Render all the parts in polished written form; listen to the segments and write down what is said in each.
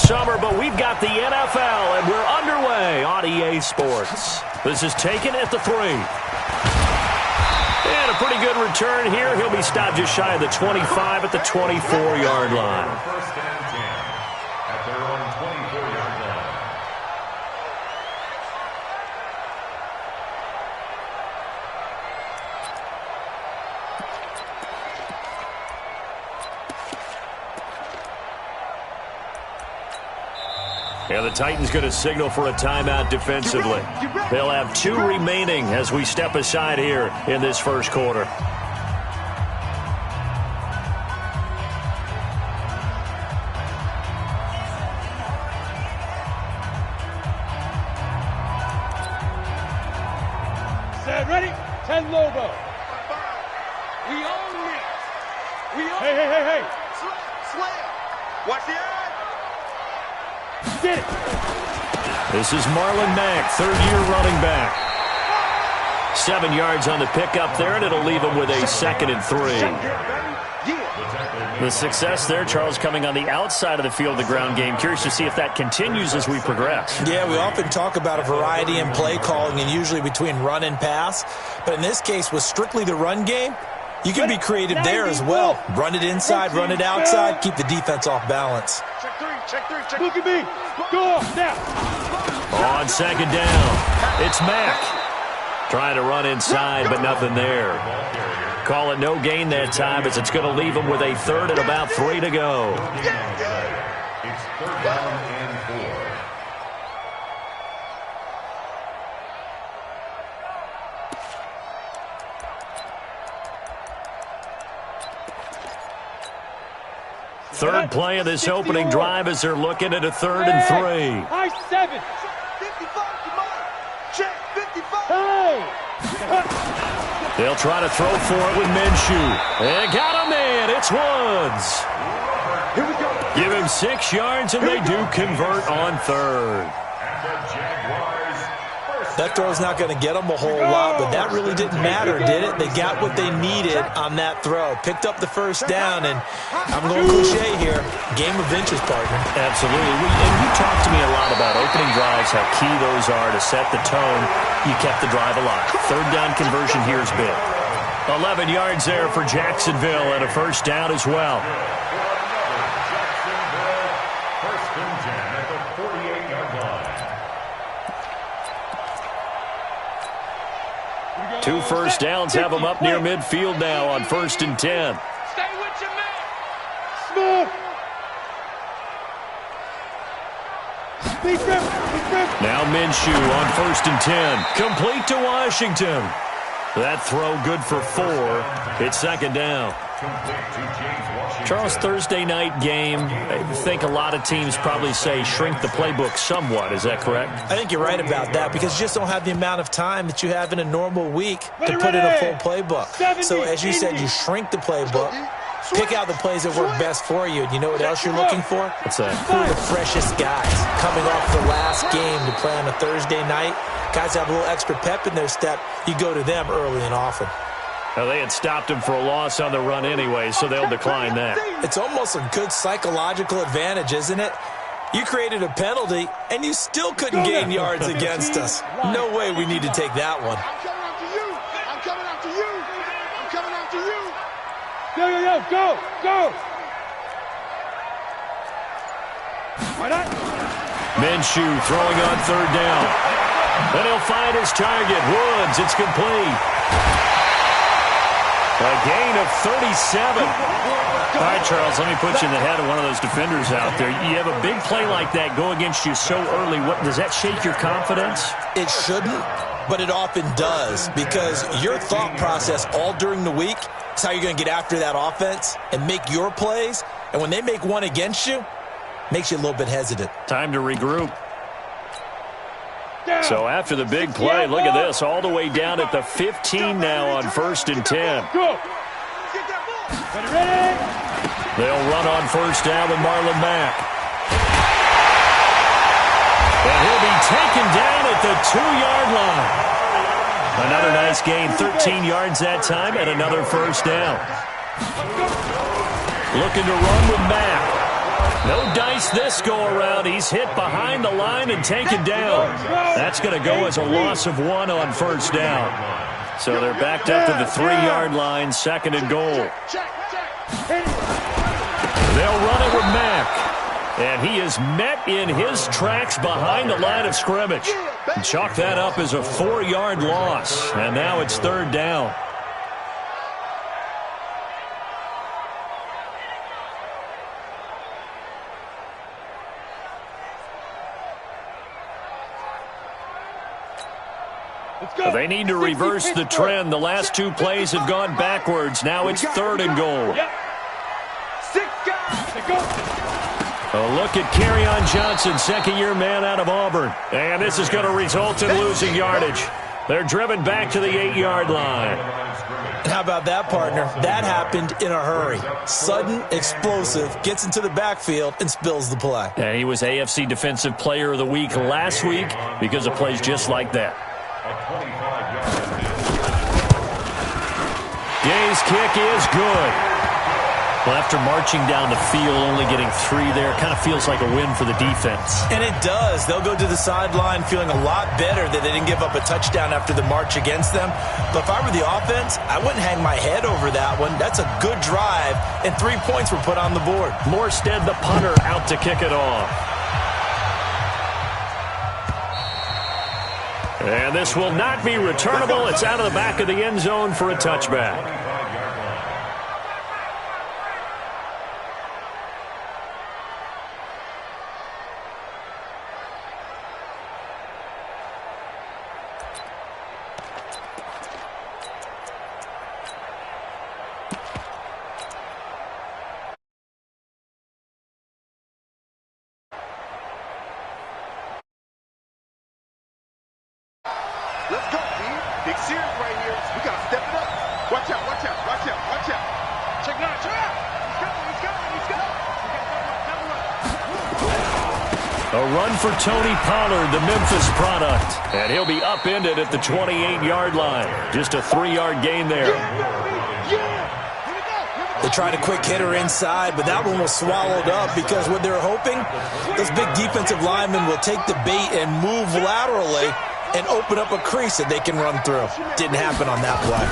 summer, but we've got the NFL, and we're underway on EA Sports. This is taken at the 3. And a pretty good return here. He'll be stopped just shy of the 25 at the 24-yard line. First and 10 at their own 24-yard line. Yeah, the Titans going to signal for a timeout defensively. They'll have 2 remaining as we step aside here in this first quarter. Set, ready? 10 Lobo. We own it. We own it. Hey. Slam. Watch the eye. Get it. This is Marlon Mack, third-year running back. 7 yards on the pickup there, and it'll leave him with a 2nd and 3. The success there, Charles, coming on the outside of the field, the ground game. Curious to see if that continues as we progress. Yeah, we often talk about a variety in play calling and usually between run and pass. But in this case, with strictly the run game, you can be creative there as well. Run it inside, run it outside, keep the defense off balance. Check three. Look at me. Go off now. On 2nd down, it's Mack. Trying to run inside, but nothing there. Call it no gain that time as it's going to leave him with a 3rd and about 3 to go. It's 3rd down and 4. Third play of this opening drive as they're looking at a 3rd and 3. High 7. 55, come on. Check, 55. Hey. They'll try to throw for it with Minshew. And got him in. It's Woods. Here we go. Give him 6 yards, and they do convert on 3rd. And the Jaguars first. That throw's not going to get them a whole lot, but that really didn't matter, did it? They got what they needed on that throw. Picked up the first down, and I'm going cliche here. Game of inches, partner. Absolutely. And you talked to me a lot about opening drives, how key those are to set the tone. You kept the drive alive. 3rd down conversion here is big. 11 yards there for Jacksonville and a 1st down as well. First and 10 at the 48-yard line. 2 first downs have them up near midfield now on 1st and 10. Stay with your man. Smooth. Now Minshew on 1st and 10. Complete to Washington. That throw good for 4. It's 2nd down. Charles, Thursday night game, I think a lot of teams probably say shrink the playbook somewhat. Is that correct? I think you're right about that because you just don't have the amount of time that you have in a normal week to put in a full playbook. So as you said, you shrink the playbook, pick out the plays that work best for you. And you know what else you're looking for? What's that? Who are the freshest guys coming off the last game to play on a Thursday night? Guys have a little extra pep in their step. You go to them early and often. Well, they had stopped him for a loss on the run anyway, so they'll decline that. It's almost a good psychological advantage, isn't it? You created a penalty, and you still couldn't gain yards against us. No way we need to take that one. I'm coming after you. I'm coming after you. I'm coming after you. Go. Why not? Minshew throwing on 3rd down. And he'll find his target. Woods, it's complete. A gain of 37. All right, Charles, let me put you in the head of one of those defenders out there. You have a big play like that go against you so early. What does that shake your confidence? It shouldn't, but it often does because your thought process all during the week is how you're going to get after that offense and make your plays. And when they make one against you, makes you a little bit hesitant. Time to regroup. So after the big play, look at this, all the way down at the 15 now on 1st and 10. Go. Ready. They'll run on 1st down with Marlon Mack. And he'll be taken down at the 2-yard line. Another nice gain, 13 yards that time, and another 1st down. Looking to run with Mack. No dice this go-around. He's hit behind the line and taken down. That's going to go as a loss of 1 on first down. So they're backed up to the 3-yard line, 2nd and goal. They'll run it with Mack. And he is met in his tracks behind the line of scrimmage. Chalk that up as a 4-yard loss. And now it's 3rd down. They need to reverse the trend. The last 2 plays have gone backwards. Now it's 3rd and goal. A look at Kerryon Johnson, 2nd-year man out of Auburn. And this is going to result in losing yardage. They're driven back to the 8-yard line. And how about that, partner? That happened in a hurry. Sudden, explosive, gets into the backfield, and spills the play. And he was AFC Defensive Player of the Week last week because of plays just like that. Day's kick is good. Well, after marching down the field, only getting 3 there, kind of feels like a win for the defense. And it does. They'll go to the sideline feeling a lot better that they didn't give up a touchdown after the march against them. But if I were the offense, I wouldn't hang my head over that one. That's a good drive, and 3 points were put on the board. Morstead, the punter, out to kick it off. And this will not be returnable. It's out of the back of the end zone for a touchback. Let's go, B. Big series right here. We got to step it up. Watch out, watch out, watch out, watch out. Check it out, check it out. He's going. A run for Tony Pollard, the Memphis product. And he'll be upended at the 28-yard line. Just a 3-yard gain there. They tried a quick hitter inside, but that one was swallowed up because what they're hoping, those big defensive linemen will take the bait and move laterally and open up a crease that they can run through. Didn't happen on that play.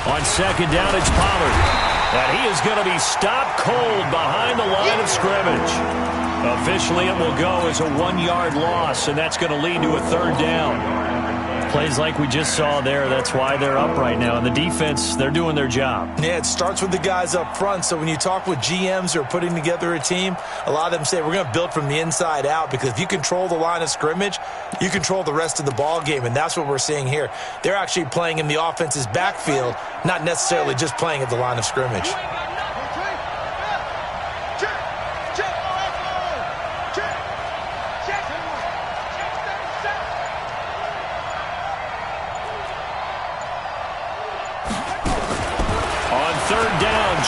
On 2nd down, it's Pollard. And he is going to be stopped cold behind the line of scrimmage. Officially, it will go as a 1-yard loss, and that's going to lead to a 3rd down. Plays like we just saw there, that's why they're up right now. And the defense, they're doing their job. Yeah, it starts with the guys up front. So when you talk with GMs who are putting together a team, a lot of them say, we're going to build from the inside out, because if you control the line of scrimmage, you control the rest of the ball game, and that's what we're seeing here. They're actually playing in the offense's backfield, not necessarily just playing at the line of scrimmage.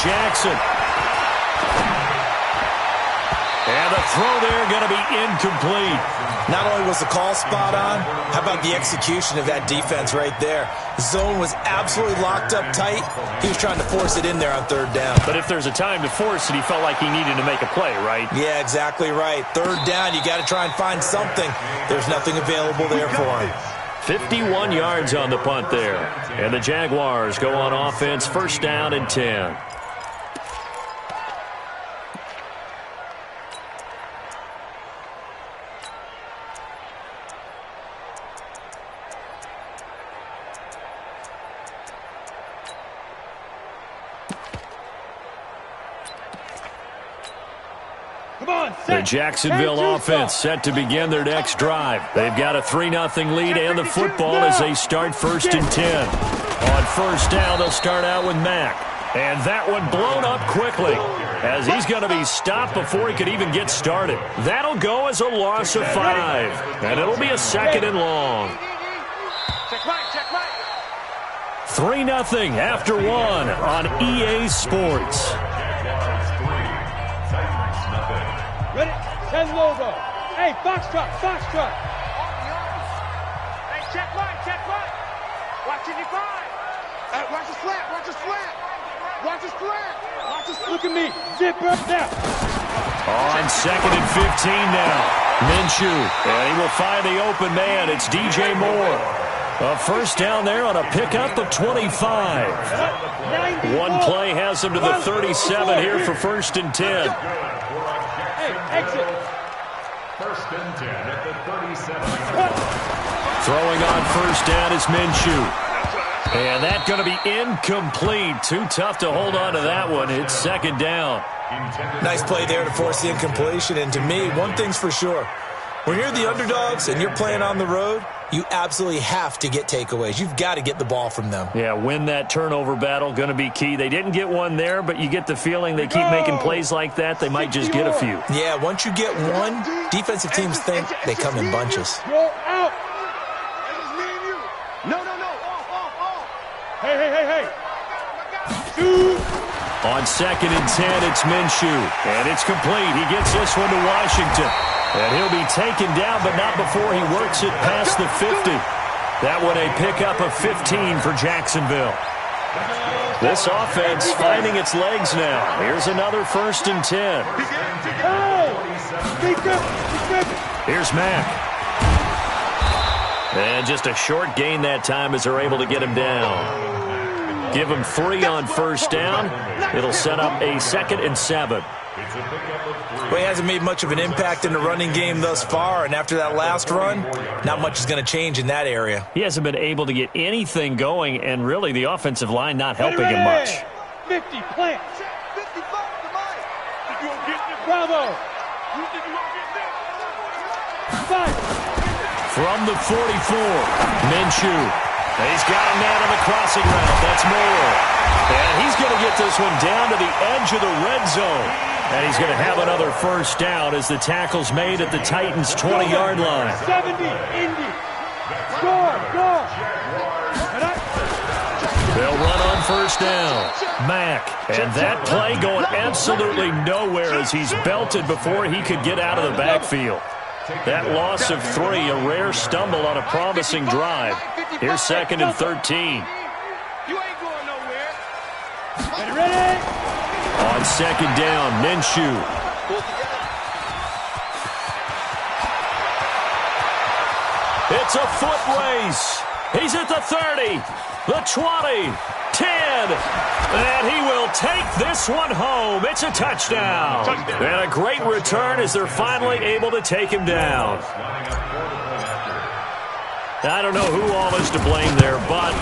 Jackson. And the throw there going to be incomplete. Not only was the call spot on, how about the execution of that defense right there? Zone was absolutely locked up tight. He was trying to force it in there on 3rd down. But if there's a time to force it, he felt like he needed to make a play, right? Yeah, exactly right. 3rd down, you got to try and find something. There's nothing available there for him. 51 yards on the punt there. And the Jaguars go on offense, 1st down and 10. The Jacksonville offense set to begin their next drive. They've got a 3-0 lead and the football as they start 1st and 10. On 1st down, they'll start out with Mack. And that one blown up quickly as he's going to be stopped before he could even get started. That'll go as a loss of 5. And it'll be a 2nd and long. 3-0 after 1 on EA Sports. Ready? 10 logo. Hey, Foxtrot, Foxtrot. Hey, check right. Watch it, you find. Hey, watch his flat. Watch his flat. Look at me. Zip up now. On 2nd and 15 now. Minshew, and he will find the open man. It's DJ Moore. A first down there on a pickup of 25. One play has him to the 37 here for 1st and 10. Hey, exit. 1st and 10 at the 37. Throwing on 1st down is Minshew. And that's going to be incomplete. Too tough to hold on to that one. It's 2nd down. Nice play there to force the incompletion. And to me, one thing's for sure. When you're the underdogs and you're playing on the road, you absolutely have to get takeaways. You've got to get the ball from them. Yeah, win that turnover battle, going to be key. They didn't get one there, but you get the feeling they keep making plays like that, they might just get a few. Yeah, once you get one, defensive teams think they come in bunches. Go out. No. Off. Hey. On 2nd and 10, it's Minshew. And it's complete. He gets this one to Washington. And he'll be taken down, but not before he works it past the 50. That one a pickup of 15 for Jacksonville. This offense finding its legs now. Here's another 1st and 10. Here's Mack. And just a short gain that time as they're able to get him down. Give him 3 on 1st down. It'll set up a 2nd and 7. Well, he hasn't made much of an impact in the running game thus far, and after that last run, not much is going to change in that area. He hasn't been able to get anything going, and really the offensive line not helping him much. 50 plants. Bravo. From the 44, Minshew. He's got a man on the crossing route. That's Moore. And he's going to get this one down to the edge of the red zone. And he's going to have another 1st down as the tackle's made at the Titans' 20-yard line. 70, Indy. Score. They'll run on 1st down. Mack. And that play going absolutely nowhere as he's belted before he could get out of the backfield. That loss of 3, a rare stumble on a promising drive. Here's 2nd and 13. You ain't going nowhere. Ready? On 2nd down, Minshew. It's a foot race. He's at the 30, the 20, 10, and he will take this one home. It's a touchdown. And a great return as they're finally able to take him down. I don't know who all is to blame there, but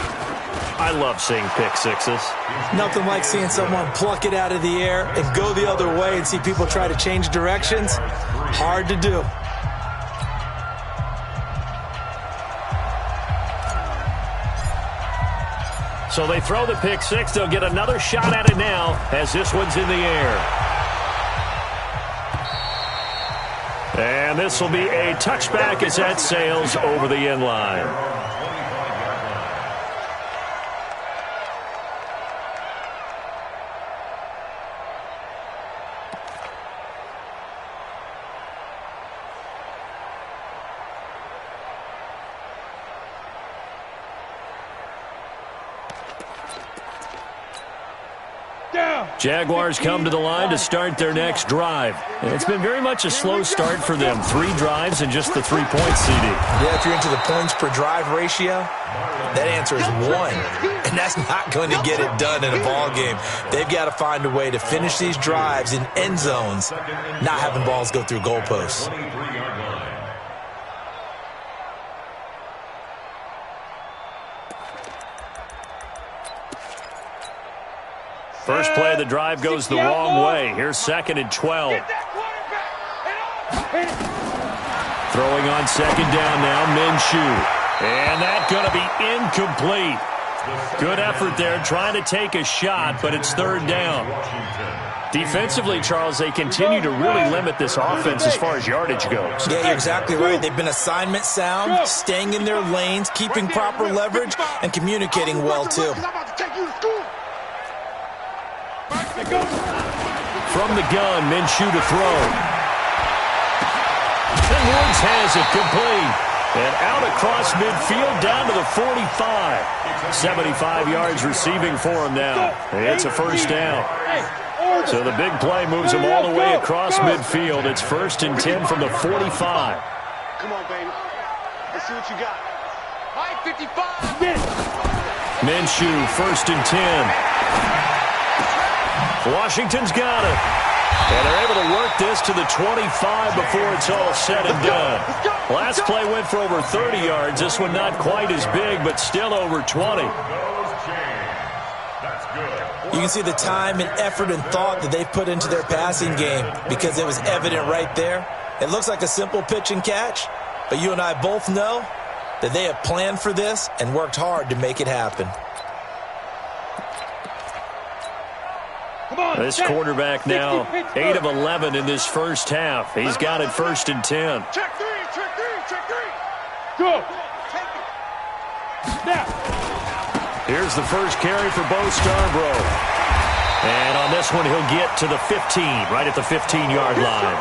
I love seeing pick sixes. Nothing like seeing someone pluck it out of the air and go the other way and see people try to change directions. Hard to do. So they throw the pick six. They'll get another shot at it now as this one's in the air. And this will be a touchback as that sails over the end line. Jaguars come to the line to start their next drive. And it's been very much a slow start for them. 3 drives and just the 3-point CD. Yeah, if you're into the points per drive ratio, that answer is 1. And that's not going to get it done in a ball game. They've got to find a way to finish these drives in end zones, not having balls go through goalposts. First play of the drive goes the wrong way. Here's 2nd and 12. Throwing on 2nd down now, Minshew. And that's going to be incomplete. Good effort there, trying to take a shot, but it's 3rd down. Defensively, Charles, they continue to really limit this offense as far as yardage goes. Yeah, you're exactly right. They've been assignment sound, staying in their lanes, keeping proper leverage, and communicating well, too. From the gun, Minshew to throw. And Woods has it complete. And out across midfield down to the 45. 75 yards receiving for him now. It's a 1st down. So the big play moves him all the way across midfield. It's 1st and 10 from the 45. Come on, baby. Let's see what you got. 55. Minshew, 1st and 10. Washington's got it. And they're able to work this to the 25 before it's all said and done. Last play went for over 30 yards. This one not quite as big, but still over 20. You can see the time and effort and thought that they've put into their passing game because it was evident right there. It looks like a simple pitch and catch, but you and I both know that they have planned for this and worked hard to make it happen. This quarterback now 8 of 11 in this first half. He's got it 1st and 10. Check three, check three, check three. Go. Snap. Here's the first carry for Bo Scarborough. And on this one, he'll get to the 15, right at the 15-yard line.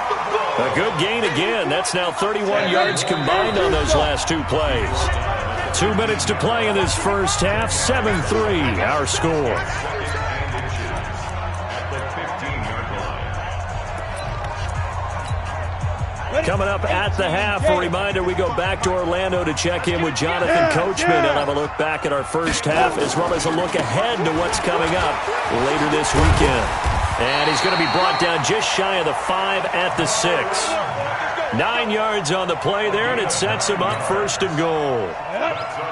A good gain again. That's now 31 yards combined on those last 2 plays. 2 minutes to play in this first half. 7-3, our score. Coming up at the half, a reminder, we go back to Orlando to check in with Jonathan Coachman and have a look back at our first half as well as a look ahead to what's coming up later this weekend. And he's going to be brought down just shy of the 5 at the 6. 9 yards on the play there, and it sets him up 1st and goal.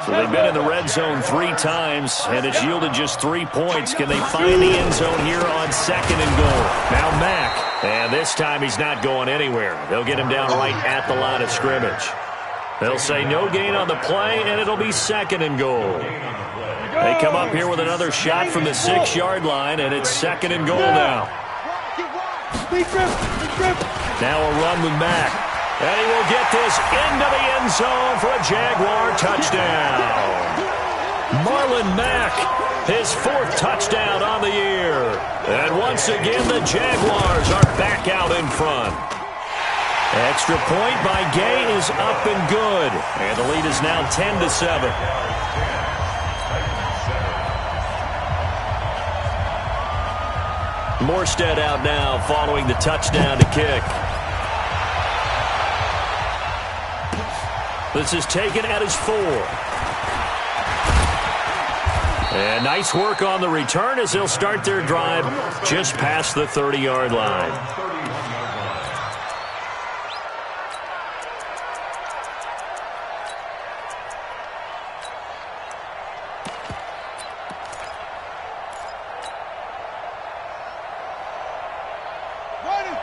So they've been in the red zone 3 times, and it's yielded just 3 points. Can they find the end zone here on 2nd and goal? Now Mack, and this time he's not going anywhere. They'll get him down right at the line of scrimmage. They'll say no gain on the play, and it'll be 2nd and goal. They come up here with another shot from the 6-yard line, and it's 2nd and goal now. Now a run with Mack. And he will get this into the end zone for a Jaguar touchdown. Marlon Mack, his 4th touchdown on the year. And once again, the Jaguars are back out in front. Extra point by Gay is up and good. And the lead is now 10-7. Morstead out now following the touchdown to kick. This is taken at his 4. And nice work on the return as they'll start their drive just past the 30-yard line.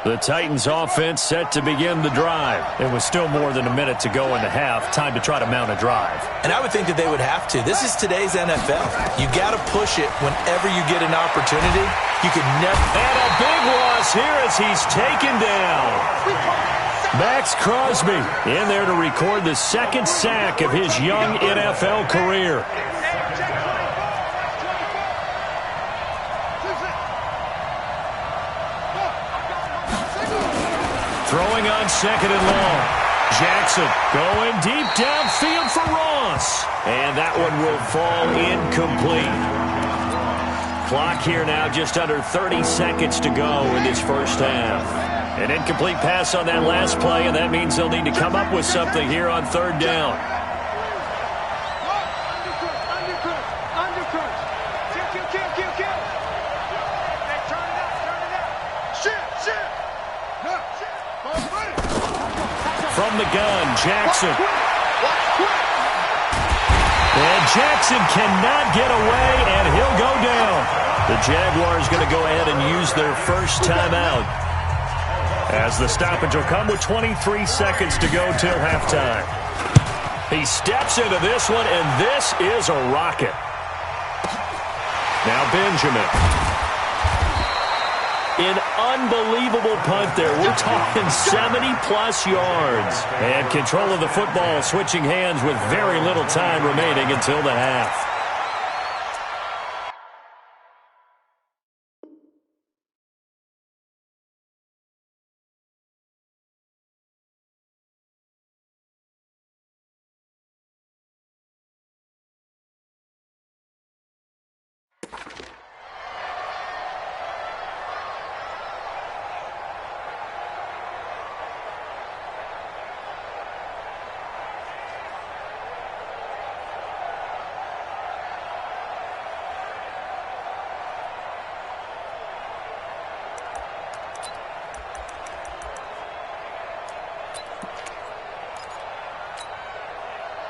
The Titans offense set to begin the drive. It was still more than a minute to go in the half. Time to try to mount a drive. And I would think that they would have to. This is today's NFL. You got to push it whenever you get an opportunity. You could never. And a big loss here as he's taken down. Max Crosby in there to record the 2nd sack of his young NFL career. Throwing on 2nd and long. Jackson going deep downfield for Ross. And that one will fall incomplete. Clock here now just under 30 seconds to go in this first half. An incomplete pass on that last play, and that means they'll need to come up with something here on 3rd down. From the gun, Jackson. And Jackson cannot get away, and he'll go down. The Jaguars going to go ahead and use their first timeout, as the stoppage will come with 23 seconds to go till halftime. He steps into this one, and this is a rocket. Now Benjamin. An unbelievable punt there. We're talking 70-plus yards. And control of the football switching hands with very little time remaining until the half.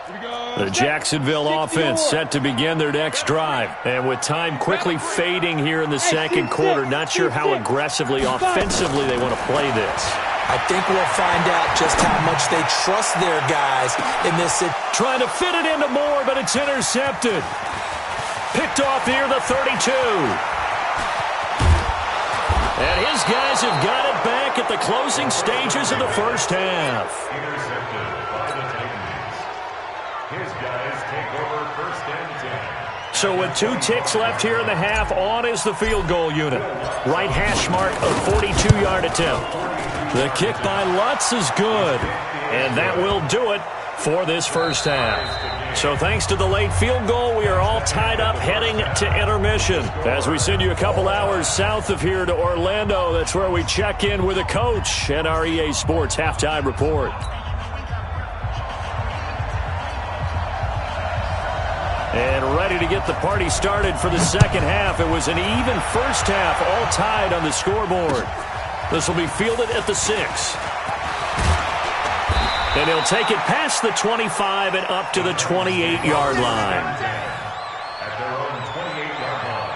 The Jacksonville offense set to begin their next drive. And with time quickly fading here in the second quarter, not sure how aggressively, offensively they want to play this. I think we'll find out just how much they trust their guys in this. Trying to fit it into Moore, but it's intercepted. Picked off near the 32. And his guys have got it back at the closing stages of the first half. Intercepted by the Titans. His guys take over first and 10. So with 2 ticks left here in the half, on is the field goal unit. Right hash mark, a 42-yard attempt. The kick by Lutz is good. And that will do it for this first half. So thanks to the late field goal, we are all tied up heading to intermission. As we send you a couple hours south of here to Orlando, that's where we check in with a coach and our EA Sports Halftime Report. And ready to get the party started for the second half. It was an even first half, all tied on the scoreboard. This will be fielded at the 6. And he'll take it past the 25 and up to the 28-yard line. At their own 28-yard line.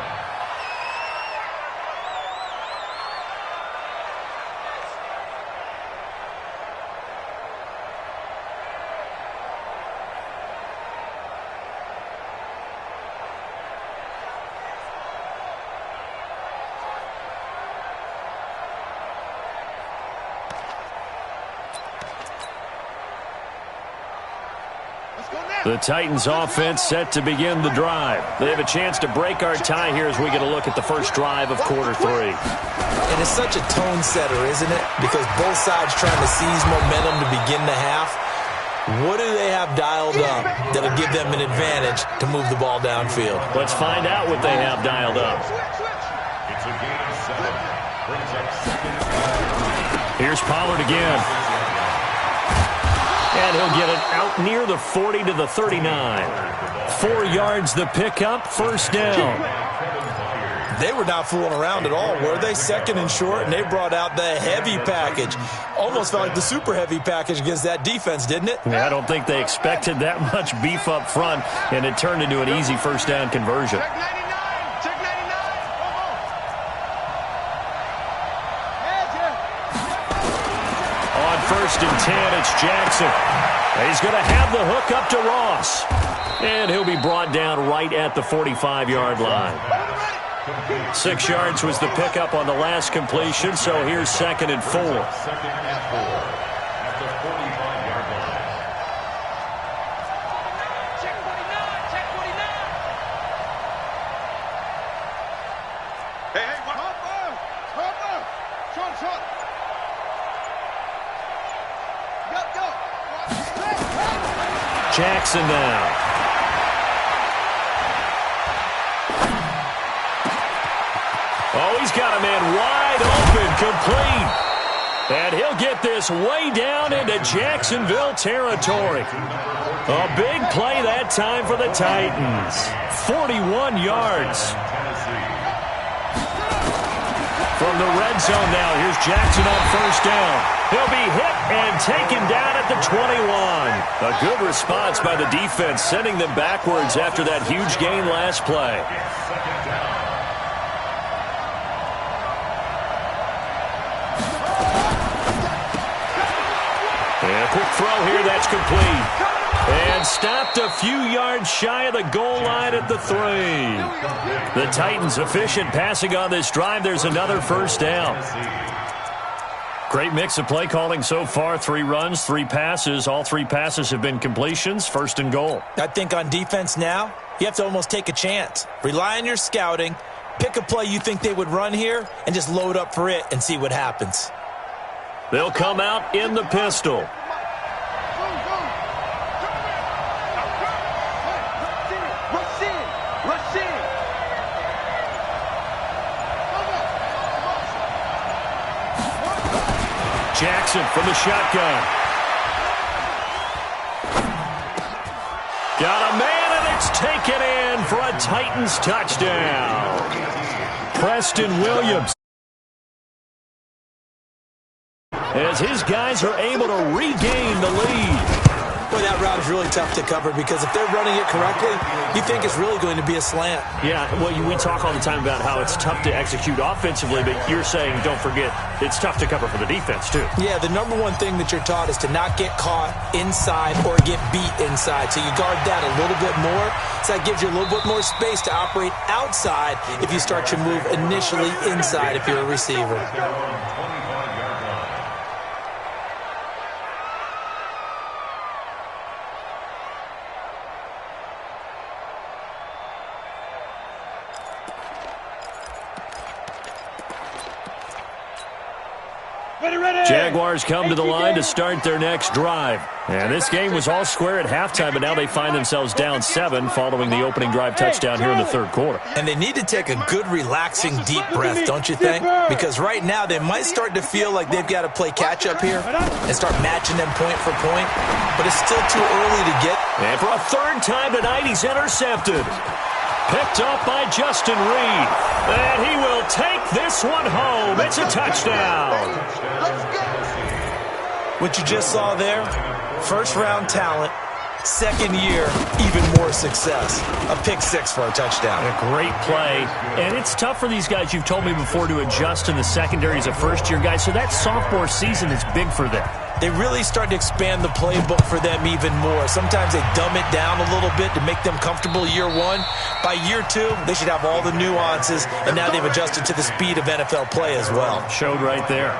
The Titans offense set to begin the drive. They have a chance to break our tie here as we get a look at the first drive of quarter 3. And it's such a tone setter, isn't it? Because both sides trying to seize momentum to begin the half. What do they have dialed up that'll give them an advantage to move the ball downfield? Let's find out what they have dialed up. It's a gain of 7. Brings up second. Here's Pollard again. And he'll get it out near the 40 to the 39. 4 yards the pickup, first down. They were not fooling around at all, were they? Second and short, and they brought out the heavy package. Almost felt like the super heavy package against that defense, didn't it? Yeah, I don't think they expected that much beef up front, and it turned into an easy first down conversion. Check 99. Check 99. On first and 10, it's Jackson. He's going to have the hook up to Ross. And he'll be brought down right at the 45-yard line. 6 yards was the pickup on the last completion, so here's second and 4. Second and 4 at the 45-yard line. Check 49. Check 49. Hey, what? Short. Go. Jackson now. Oh, he's got a man wide open, complete. And he'll get this way down into Jacksonville territory. A big play that time for the Titans. 41 yards. From the red zone now, here's Jackson on first down. He'll be hit and taken down at the 21. A good response by the defense, sending them backwards after that huge gain last play. And a quick throw here, that's complete. And stopped a few yards shy of the goal line at the 3. The Titans efficient passing on this drive. There's another first down. Great mix of play calling so far. 3 runs, 3 passes. All 3 passes have been completions. First and goal. I think on defense now, you have to almost take a chance. Rely on your scouting. Pick a play you think they would run here and just load up for it and see what happens. They'll come out in the pistol. Jackson from the shotgun. Got a man, and it's taken in for a Titans touchdown. Preston Williams. As his guys are able to regain the lead. Boy, that route is really tough to cover because if they're running it correctly, you think it's really going to be a slant. Yeah, well, we talk all the time about how it's tough to execute offensively, but you're saying, don't forget, it's tough to cover for the defense, too. Yeah, the number one thing that you're taught is to not get caught inside or get beat inside. So you guard that a little bit more. So that gives you a little bit more space to operate outside if you start your move initially inside if you're a receiver. Jaguars come to the line to start their next drive. And this game was all square at halftime, but now they find themselves down 7 following the opening drive touchdown here in the third quarter. And they need to take a good, relaxing, deep breath, don't you think? Because right now they might start to feel like they've got to play catch-up here and start matching them point for point. But it's still too early to get. And for a third time tonight, he's intercepted. Picked up by Justin Reed. And he will take this one home. It's a touchdown. What you just saw there, first-round talent, second year, even more success. A pick 6 for a touchdown. A great play. And it's tough for these guys, you've told me before, to adjust in the secondary as a first-year guy. So that sophomore season is big for them. They really start to expand the playbook for them even more. Sometimes they dumb it down a little bit to make them comfortable year one. By year 2, they should have all the nuances, and now they've adjusted to the speed of NFL play as well. Showed right there.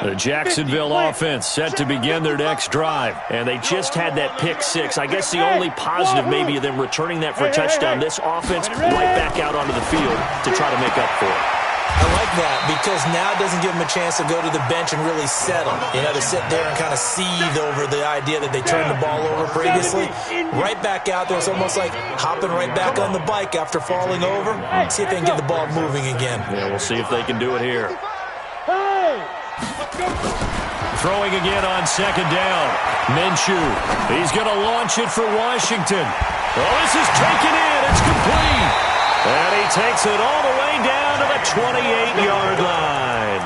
The Jacksonville offense set to begin their next drive. And they just had that pick 6. I guess the only positive maybe of them returning that for a touchdown. This offense right back out onto the field to try to make up for it. I like that because now it doesn't give them a chance to go to the bench and really settle. You know, to sit there and kind of seethe over the idea that they turned the ball over previously. Right back out there. It's almost like hopping right back on the bike after falling over. See if they can get the ball moving again. Yeah, we'll see if they can do it here. Throwing again on second down. Minshew. He's going to launch it for Washington. Oh, this is taken in. It's complete. And he takes it all the way down to the 28-yard line.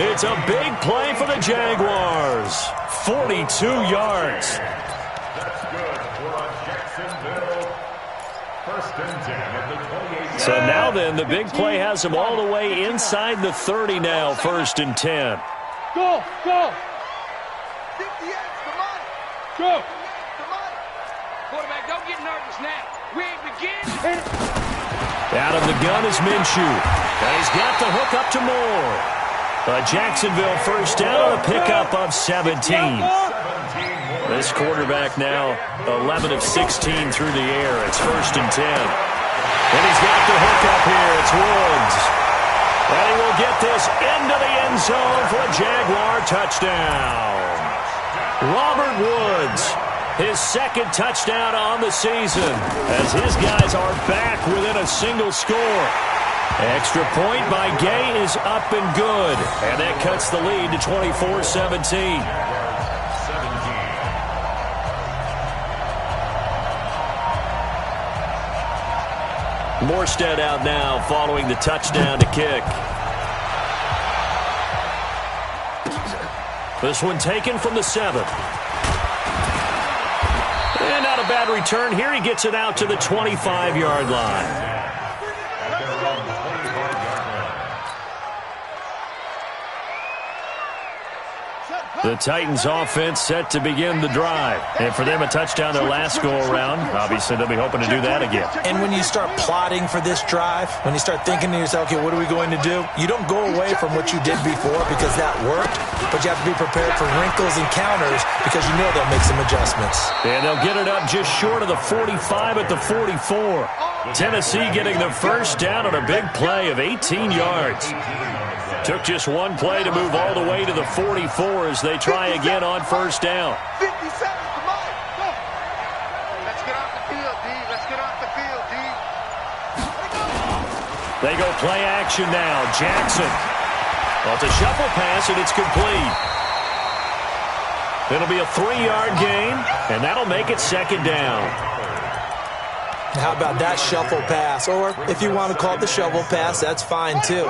It's a big play for the Jaguars. 42 yards. That's good for a Jacksonville. First and 10 at the 28. So now then, the big play has him all the way inside the 30 now, first and 10. Go, go. 50X, come on. Go. Come on. Quarterback, don't get nervous now. We ain't beginning. Out of the gun is Minshew. And he's got the hook up to Moore. A Jacksonville first down on a pickup of 17. This quarterback now 11 of 16 through the air. It's first and 10. And he's got the hook up here. It's Woods. And he will get this into the end zone for a Jaguar touchdown. Robert Woods, his second touchdown on the season, as his guys are back within a single score. Extra point by Gay is up and good. And that cuts the lead to 24-17. Morstead out now following the touchdown to kick. This one taken from the 7. And not a bad return here. He gets it out to the 25-yard line. The Titans offense set to begin the drive. And for them, a touchdown their last go-around. Obviously, they'll be hoping to do that again. And when you start plotting for this drive, when you start thinking to yourself, okay, what are we going to do? You don't go away from what you did before because that worked, but you have to be prepared for wrinkles and counters because you know they'll make some adjustments. And they'll get it up just short of the 45 at the 44. Tennessee getting the first down on a big play of 18 yards. Took just one play to move all the way to the 44 as they try again on first down. 50 seconds, come on. Go. Let's get off the field, D. Let's get off the field, D. They go play action now. Jackson. Well, it's a shuffle pass, and it's complete. It'll be a 3-yard gain, and that'll make it second down. How about that shuffle pass? Or if you want to call it the shovel pass, that's fine too.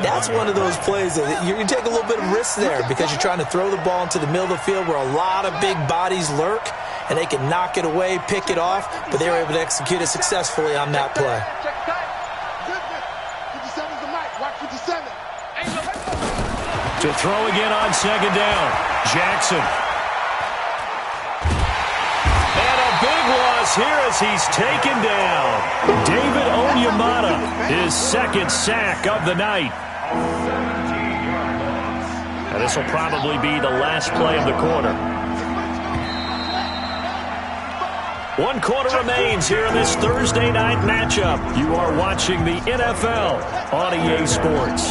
That's one of those plays that you take a little bit of risk there because you're trying to throw the ball into the middle of the field where a lot of big bodies lurk, and they can knock it away, pick it off, but they were able to execute it successfully on that play. To throw again on second down, Jackson. And a big loss here as he's taken down. David Onyemata, his second sack of the night. And this will probably be the last play of the quarter. 1 quarter remains here in this Thursday night matchup. You are watching the NFL on EA Sports.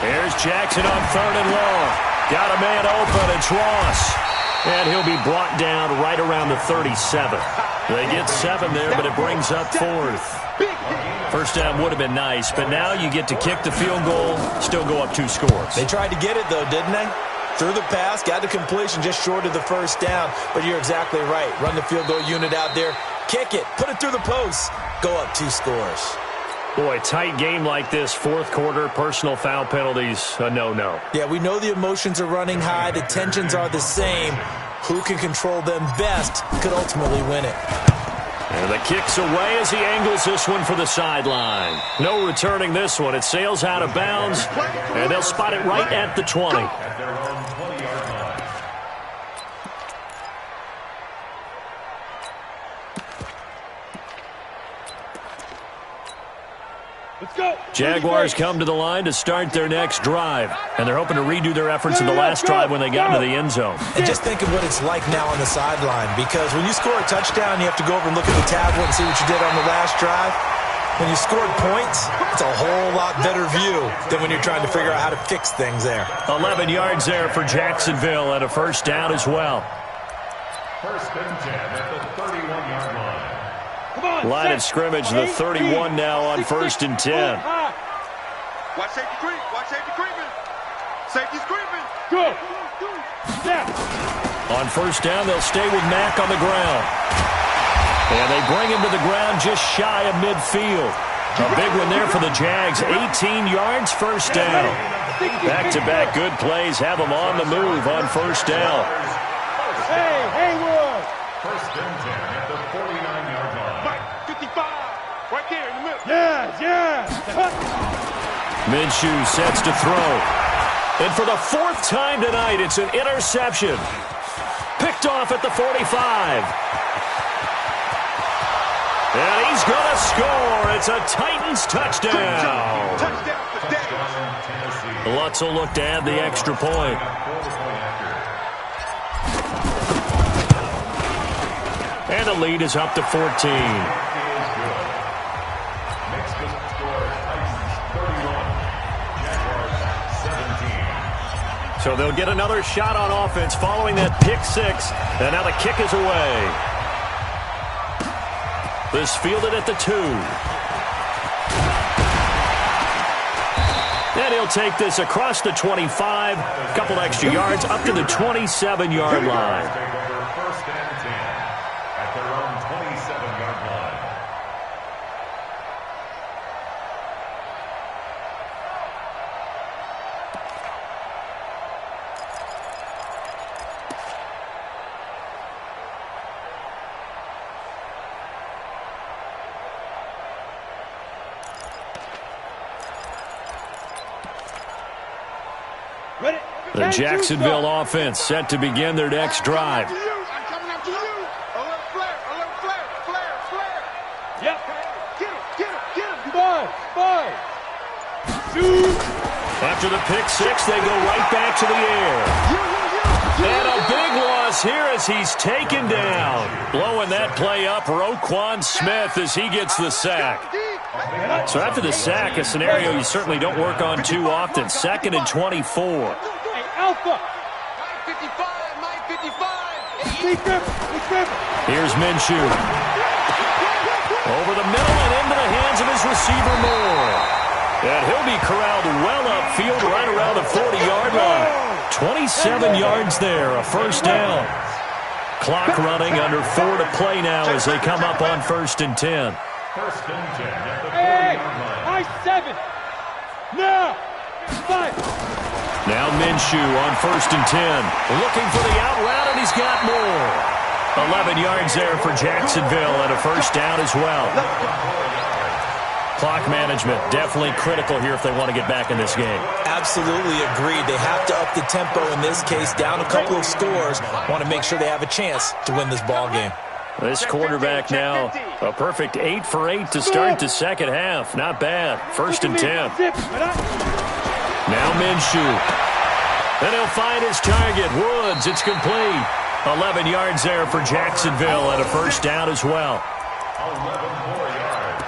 Here's Jackson on 3rd and long. Got a man open, it's Ross. And he'll be brought down right around the 37. They get 7 there, but it brings up 4th. First down would have been nice, but now you get to kick the field goal, still go up 2 scores. They tried to get it, though, didn't they? Threw the pass, got the completion just short of the first down, but you're exactly right. Run the field goal unit out there, kick it, put it through the post, go up 2 scores. Boy, tight game like this, 4th quarter, personal foul penalties, a no-no. Yeah, we know the emotions are running high, the tensions are the same. Who can control them best could ultimately win it. And the kick's away as he angles this one for the sideline. No returning this one. It sails out of bounds, and they'll spot it right at the 20. At their own 20-yard line. Let's go. Jaguars come to the line to start their next drive, and they're hoping to redo their efforts in the last drive when they got into the end zone. And just think of what it's like now on the sideline, because when you score a touchdown, you have to go over and look at the tablet and see what you did on the last drive. When you scored points, it's a whole lot better view than when you're trying to figure out how to fix things there. 11 yards there for Jacksonville and a first down as well. First and 10 at the 31-yard line. Line of scrimmage, the 31 now on 1st and 10. Watch safety creep. Watch safety creeping. Safety's creeping. Go. Snap. On first down, they'll stay with Mack on the ground. And they bring him to the ground just shy of midfield. A big one there for the Jags. 18 yards, first down. Back-to-back good plays have them on the move on first down. Hey, Haywood. First and 10 at the 49-yard line. Mike, 55. Right there in the middle. Yeah. Minshew sets to throw. And for the 4th time tonight, it's an interception. Picked off at the 45. And he's going to score. It's a Titans touchdown. Touchdown for Dallas. Tennessee. Lutz will look to add the extra point. And the lead is up to 14. Next to score, Titans 31. Jaguars 17. So they'll get another shot on offense following that pick 6. And now the kick is away. This fielded at the 2. And he'll take this across the 25. A couple extra yards up to the 27-yard line. Take over first and 10 at their own 27-yard line. Ready. The Jacksonville offense set to begin their next drive. I'm coming after you. A little flare. Yep. Get him. Five. Shoot. After the pick 6, they go right back to the air. And a big loss here as he's taken down. Blowing that play up, Roquan Smith as he gets the sack. So after the sack, a scenario you certainly don't work on too often. 2nd and 24. Hey, Alpha. Mike 55. He's gripping. Here's Minshew. Over receiver Moore. And he'll be corralled well upfield right around the 40-yard line. 27 yards there, a first down. Clock running, under 4 to play now as they come up on 1st and 10. First and 10 at the 40-yard line. I-7. Now. 5. Now Minshew on 1st and 10. Looking for the out route, and he's got more. 11 yards there for Jacksonville, and a first down as well. Clock management, definitely critical here if they want to get back in this game. Absolutely agreed. They have to up the tempo in this case, down a couple of scores. Want to make sure they have a chance to win this ball game. This quarterback now, a perfect 8 for 8 to start the second half. Not bad. 1st and 10. Now Minshew. And he'll find his target. Woods, it's complete. 11 yards there for Jacksonville, and a first down as well. 11 more yards.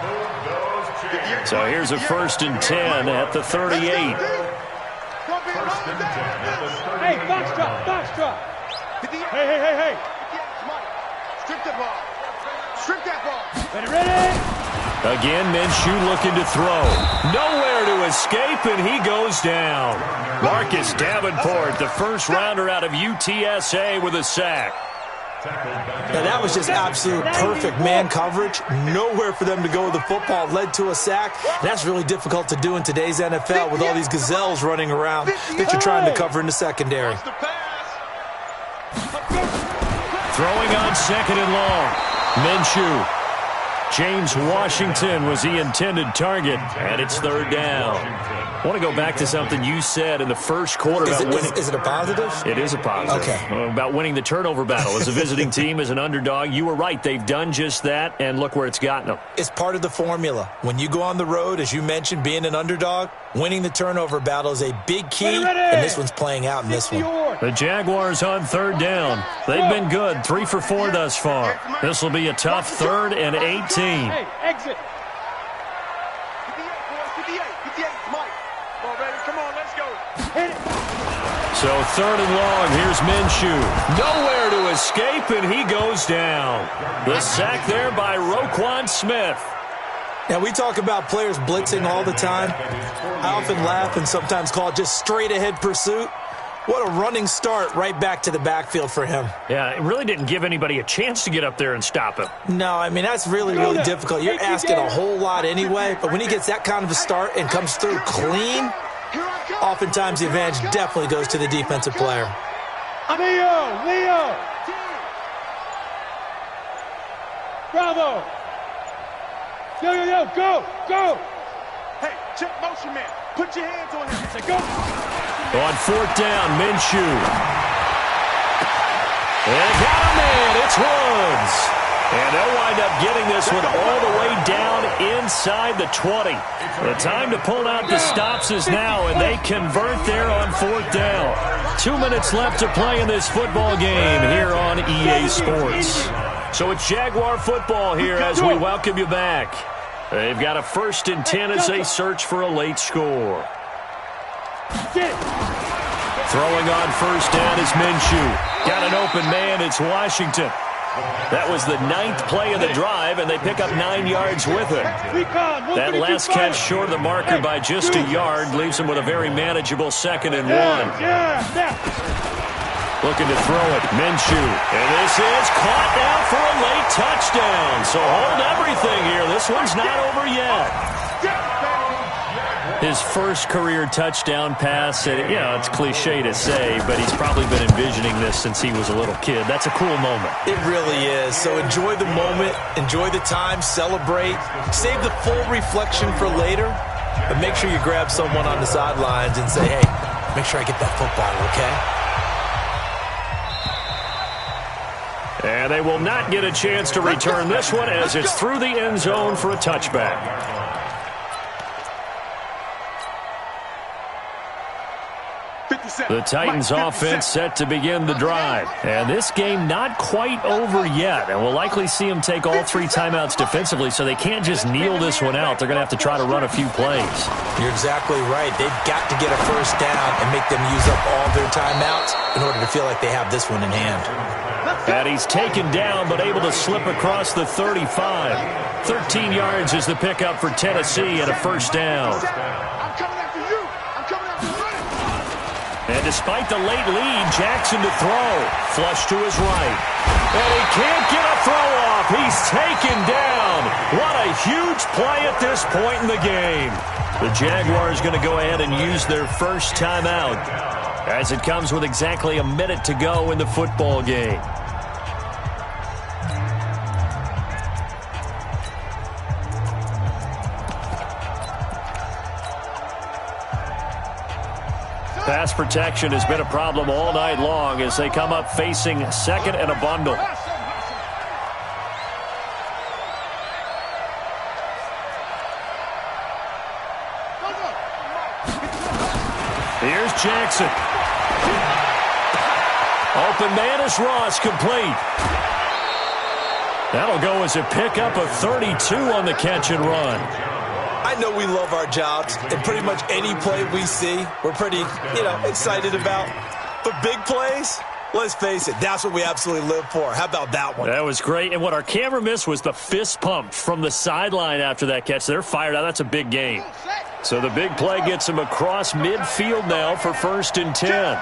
Move those. So here's a 1st and 10 at the 38. First and 10 at the 38. Hey, box drop. Hey. Strip the ball. Strip that ball. Ready? Again, Minshew looking to throw. Nowhere to escape, and he goes down. Marcus Davenport, the first rounder out of UTSA, with a sack. Now, that was just absolute perfect man coverage. Nowhere for them to go with the football. Led to a sack. That's really difficult to do in today's NFL with all these gazelles running around that you're trying to cover in the secondary. Throwing on 2nd and long. Minshew. James Washington was the intended target, and it's 3rd down. I want to go back to something you said in the first quarter about winning. Is it a positive? It is a positive. Okay. About winning the turnover battle as a visiting team, as an underdog. You were right. They've done just that, and look where it's gotten them. It's part of the formula. When you go on the road, as you mentioned, being an underdog, winning the turnover battle is a big key, and this one's playing out in this one. The Jaguars on 3rd down. They've been good, 3 for 4 thus far. This will be a tough 3rd and 18. Hey, exit. 58, Mike. Come on, baby. Come on, let's go. Hit it. So 3rd and long, here's Minshew. Nowhere to escape, and he goes down. The sack there by Roquan Smith. Now, we talk about players blitzing all the time. I often laugh and sometimes call it just straight-ahead pursuit. What a running start right back to the backfield for him. Yeah, it really didn't give anybody a chance to get up there and stop him. No, I mean, that's really difficult. You're asking a whole lot anyway, but when he gets that kind of a start and comes through clean, oftentimes the advantage definitely goes to the defensive player. Leo. Bravo. Yo, go. Hey, check motion man. Put your hands on him. Say go. On 4th down, Minshew. And got him in. It's Woods. And they'll wind up getting this one all the way down inside the 20. The time to pull out the stops is now, and they convert there on 4th down. 2 minutes left to play in this football game here on EA Sports. So it's Jaguar football here as we welcome you back. They've got a 1st and 10 as they search for a late score. Throwing on 1st down is Minshew. Got an open man, it's Washington. That was the 9th play of the drive, and they pick up 9 yards with it. That last catch short of the marker by just a yard leaves them with a very manageable 2nd and 1. Looking to throw it, Minshew. And this is caught now for a late touchdown. So hold everything here. This one's not over yet. His first career touchdown pass, and, it's cliche to say, but he's probably been envisioning this since he was a little kid. That's a cool moment. It really is. So enjoy the moment, enjoy the time, celebrate, save the full reflection for later, but make sure you grab someone on the sidelines and say, hey, make sure I get that football, okay? And they will not get a chance to return this one as it's through the end zone for a touchback. The Titans offense set to begin the drive. And this game not quite over yet. And we'll likely see them take all 3 timeouts defensively, so they can't just kneel this one out. They're going to have to try to run a few plays. You're exactly right. They've got to get a 1st down and make them use up all their timeouts in order to feel like they have this one in hand. And he's taken down but able to slip across the 35. 13 yards is the pickup for Tennessee and a first down. I'm coming after you. I'm coming after you. And despite the late lead, Jackson to throw. Flush to his right. And he can't get a throw off. He's taken down. What a huge play at this point in the game. The Jaguars going to go ahead and use their first timeout as it comes with exactly a minute to go in the football game. Pass protection has been a problem all night long as they come up facing second and a bundle. Here's Jackson. Open man is Ross, complete. That'll go as a pickup of 32 on the catch and run. I know we love our jobs, and pretty much any play we see, we're pretty, excited about. But big plays, let's face it, that's what we absolutely live for. How about that one? That was great. And what our camera missed was the fist pump from the sideline after that catch. They're fired out. That's a big game. So the big play gets him across midfield now for 1st and 10.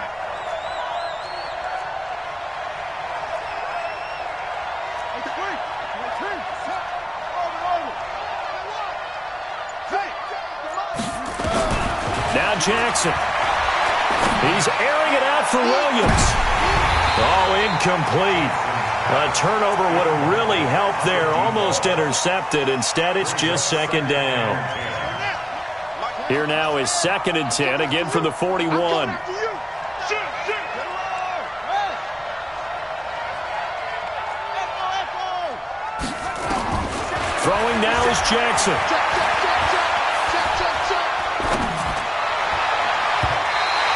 Now Jackson. He's airing it out for Williams. Oh, incomplete. A turnover would have really helped there. Almost intercepted. Instead, it's just 2nd down. Here now is 2nd and 10, again from the 41. Throwing now is Jackson.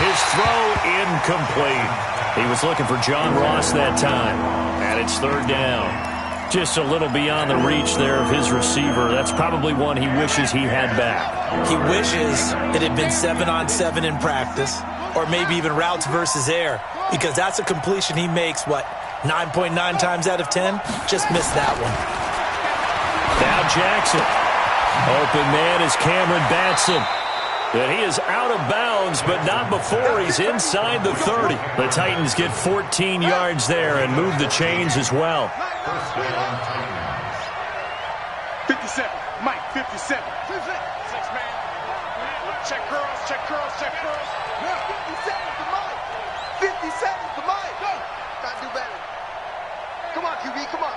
His throw incomplete. He was looking for John Ross that time. And it's 3rd down. Just a little beyond the reach there of his receiver. That's probably one he wishes he had back. He wishes it had been 7-on-7 in practice, or maybe even routes versus air, because that's a completion he makes, 9.9 times out of 10? Just missed that one. Now Jackson. Open man is Cameron Batson. And he is out of bounds, but not before he's inside the 30. The Titans get 14 yards there and move the chains as well. 57. Mike, 57. 6 man. Check curls, check curls, check curls. 57 to Mike. 57 to Mike. Gotta do better. Come on, QB, come on.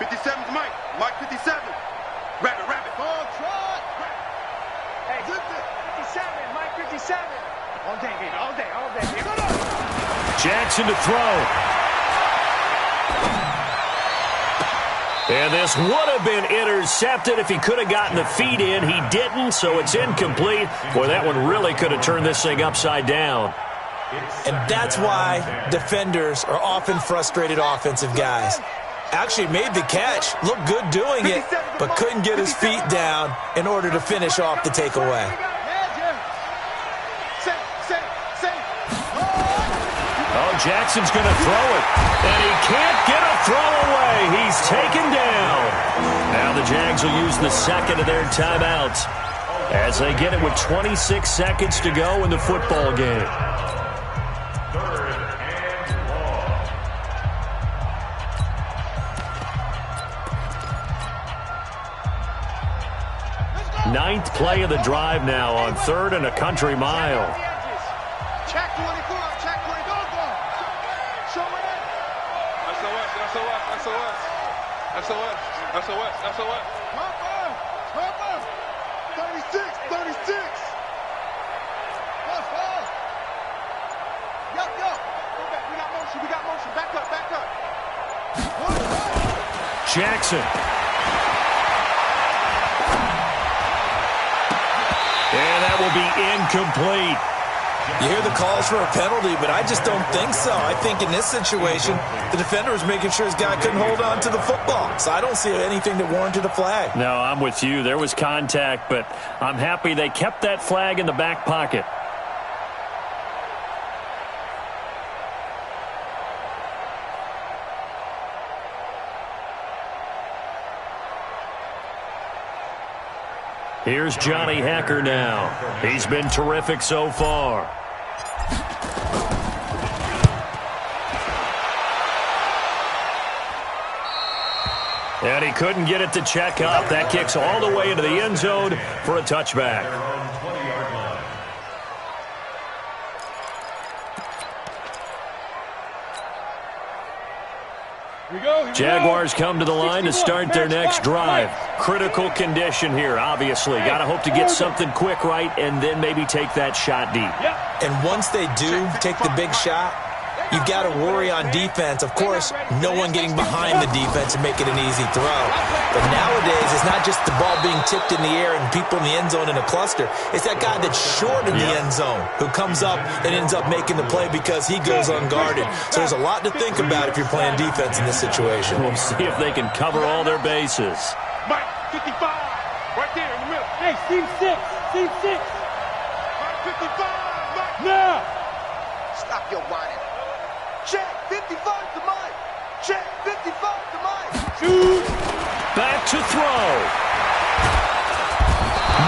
57 to Mike. Mike, 57. Rabbit, rabbit. Ball trot. Hey, 57, Mike, 57. All day, baby, all day, all day. Jackson to throw. And this would have been intercepted if he could have gotten the feet in. He didn't, so it's incomplete. Boy, that one really could have turned this thing upside down. And that's why defenders are often frustrated offensive guys. Actually made the catch, looked good doing it, but couldn't get his feet down in order to finish off the takeaway. Oh, Jackson's going to throw it, and he can't get a throw away. He's taken down. Now the Jags will use the 2nd of their timeouts as they get it with 26 seconds to go in the football game. 3rd and long. 9th play of the drive now on 3rd and a country mile. Check 24, check 24. Show it up. SOS. Papa. 36. Let's go. Yo. We got motion. Back up. Jackson. And that will be incomplete. You hear the calls for a penalty, but I just don't think so. I think in this situation, the defender was making sure his guy couldn't hold on to the football. So I don't see anything that warranted a flag. No, I'm with you. There was contact, but I'm happy they kept that flag in the back pocket. Here's Johnny Hecker now. He's been terrific so far. And he couldn't get it to check up. That kicks all the way into the end zone for a touchback. Jaguars come to the line to start their next drive. Critical condition here, obviously. Got to hope to get something quick right and then maybe take that shot deep. And once they do take the big shot, you've got to worry on defense. Of course, no one getting behind the defense and making an easy throw. But nowadays, it's not just the ball being tipped in the air and people in the end zone in a cluster. It's that guy that's short in the end zone who comes up and ends up making the play because he goes unguarded. So there's a lot to think about if you're playing defense in this situation. We'll see if they can cover all their bases. Mike, 55, right there in the middle. Hey, seam 6, seam 6. Mike, 55, Mike. Now. Stop your whining. Check, 55 to Mike. Check, 55 to Mike. Shoot. Back to throw.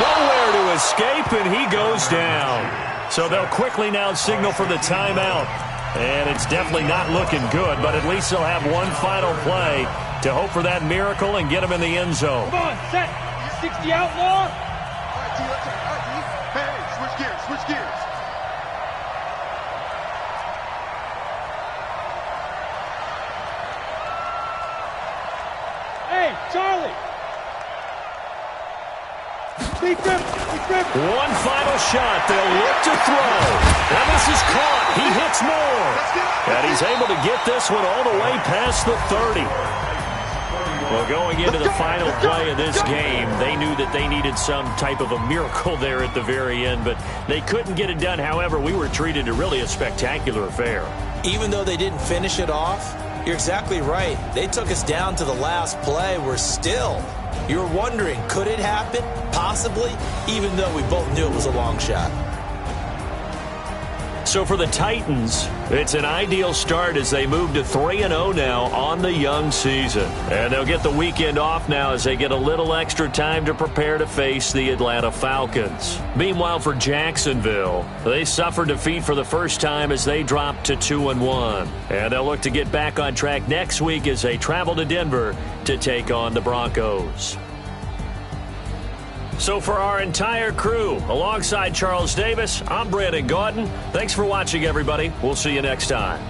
Nowhere to escape, and he goes down. So they'll quickly now signal for the timeout. And it's definitely not looking good, but at least they'll have one final play to hope for that miracle and get him in the end zone. Come on, set. 60 outlaw. All right, D, let's take it. All right, D. Hey, switch gears, switch gears. Hey, Charlie. Deep grip, deep grip. One final shot. They'll look to throw. And this is caught. He hits more. And he's able to get this one all the way past the 30. Well, going into the final play of this game, they knew that they needed some type of a miracle there at the very end, but they couldn't get it done. However, we were treated to really a spectacular affair. Even though they didn't finish it off, you're exactly right. They took us down to the last play. We're still, you're wondering, could it happen? Possibly, even though we both knew it was a long shot. So for the Titans, it's an ideal start as they move to 3-0 now on the young season. And they'll get the weekend off now as they get a little extra time to prepare to face the Atlanta Falcons. Meanwhile, for Jacksonville, they suffered defeat for the first time as they dropped to 2-1. And they'll look to get back on track next week as they travel to Denver to take on the Broncos. So for our entire crew, alongside Charles Davis, I'm Brandon Gaudin. Thanks for watching, everybody. We'll see you next time.